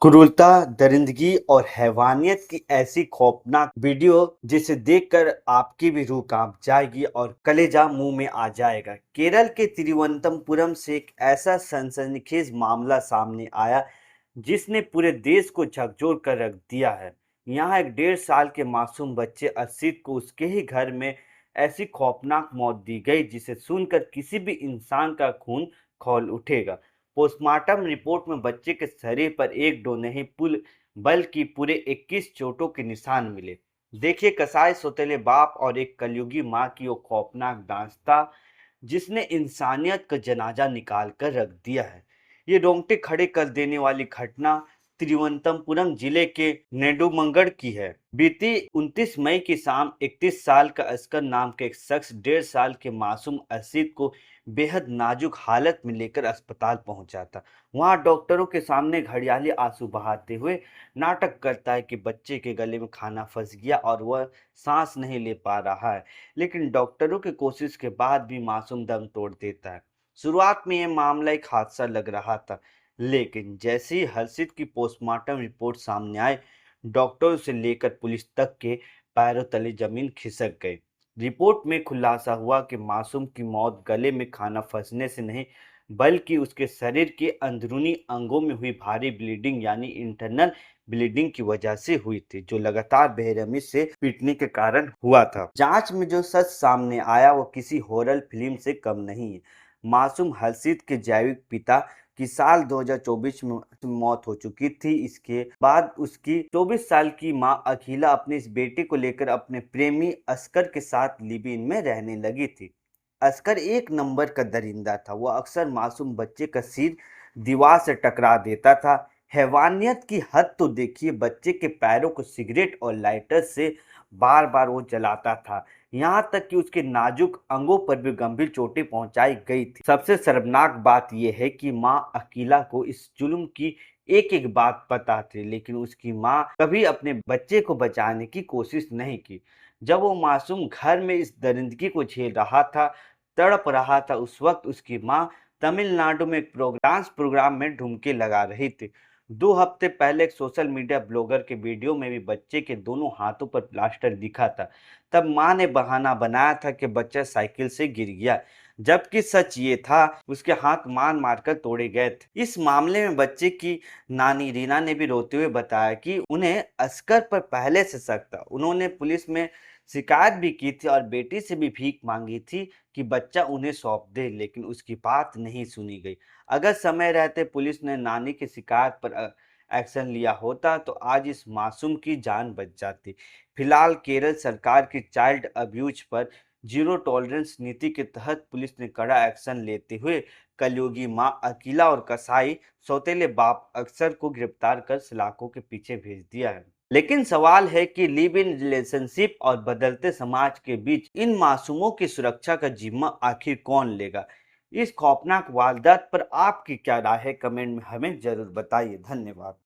क्रूरता, दरिंदगी और हैवानियत की ऐसी खौफनाक वीडियो जिसे देखकर आपकी भी रूह कांप जाएगी और कलेजा मुंह में आ जाएगा। केरल के तिरुवनंतपुरम से एक ऐसा सनसनीखेज मामला सामने आया जिसने पूरे देश को झकझोर कर रख दिया है। यहाँ एक 1.5 साल के मासूम बच्चे अर्शित को उसके ही घर में ऐसी खौफनाक मौत दी गई जिसे सुनकर किसी भी इंसान का खून खौल उठेगा। पोस्टमार्टम रिपोर्ट में बच्चे के शरीर पर एक दो नहीं बल्कि पूरे 21 चोटों के निशान मिले। देखिए कसाई सौतेले बाप और एक कलयुगी माँ की वो खौफनाक दास्तां जिसने इंसानियत का जनाजा निकाल कर रख दिया है। ये रोंगटे खड़े कर देने वाली घटना तिरुवनंतपुरम जिले के नेडुमंगड़ की है। बीती 29 मई की शाम 31 साल का अस्कर नाम के एक शख्स 1.5 साल के मासूम असीद को बेहद नाजुक हालत में लेकर अस्पताल पहुंचा था। वहां डॉक्टरों के सामने घड़ियाली आंसू बहाते हुए नाटक करता है कि बच्चे के गले में खाना फंस गया और वह सांस नहीं ले पा रहा है। लेकिन डॉक्टरों की कोशिश के बाद भी मासूम दम तोड़ देता है। शुरुआत में यह मामला एक हादसा लग रहा था, लेकिन जैसे ही हर्षित की पोस्टमार्टम रिपोर्ट सामने आई, डॉक्टरों से लेकर पुलिस तक के पैरों तले जमीन खिसक गई। रिपोर्ट में खुलासा हुआ कि मासूम की मौत गले में खाना फंसने से नहीं, बल्कि उसके शरीर के अंदरूनी अंगों में हुई भारी ब्लीडिंग यानी इंटरनल ब्लीडिंग की वजह से हुई थी, जो लगातार बेरहमी से पीटने के कारण हुआ था। जांच में जो सच सामने आया वो किसी हॉरर फिल्म से कम नहीं है। मासूम हर्षित के जैविक पिता की साल 2024 में मौत हो चुकी थी। इसके बाद उसकी 24 साल की मां अखिला अपने इस बेटे को लेकर अपने प्रेमी अस्कर के साथ लिव-इन में रहने लगी थी। अस्कर एक नंबर का दरिंदा था। वो अक्सर मासूम बच्चे का सिर दीवार से टकरा देता था। हैवानियत की हद तो देखिए, बच्चे के पैरों को सिगरेट और लाइटर से बार बार वो जलाता था। यहाँ तक कि उसके नाजुक अंगों पर भी गंभीर चोटें पहुंचाई गई थी। सबसे शर्मनाक बात यह है कि मां अकीला को इस जुल्म की एक एक बात पता थी, लेकिन उसकी मां कभी अपने बच्चे को बचाने की कोशिश नहीं की। जब वो मासूम घर में इस दरिंदगी को झेल रहा था, तड़प रहा था, उस वक्त उसकी मां तमिलनाडु में एक डांस प्रोग्राम में ढुमके लगा रही थी। 2 हफ्ते पहले एक सोशल मीडिया ब्लॉगर के वीडियो में भी बच्चे के दोनों हाथों पर प्लास्टर दिखा था। तब मां ने बहाना बनाया था कि बच्चा साइकिल से गिर गया, जबकि सच ये था उसके हाथ मार मारकर तोड़े गए थे। इस मामले में बच्चे की नानी रीना ने भी रोते हुए बताया कि उन्हें अस्कर पर पहले से शक था। उन्होंने पुलिस में शिकायत भी की थी और बेटी से भी भीख मांगी थी कि बच्चा उन्हें सौंप दे, लेकिन उसकी बात नहीं सुनी गई। अगर समय रहते पुलिस ने नानी की शिकायत पर एक्शन लिया होता तो आज इस मासूम की जान बच जाती। फिलहाल केरल सरकार की चाइल्ड अब्यूज पर जीरो टॉलरेंस नीति के तहत पुलिस ने कड़ा एक्शन लेते हुए कलयुगी मां अकीला और कसाई सौतेले बाप अक्सर को गिरफ्तार कर सलाखों के पीछे भेज दिया है। लेकिन सवाल है कि लिव इन रिलेशनशिप और बदलते समाज के बीच इन मासूमों की सुरक्षा का जिम्मा आखिर कौन लेगा? इस खौफनाक वारदात पर आपकी क्या राय है? कमेंट में हमें जरूर बताइए। धन्यवाद।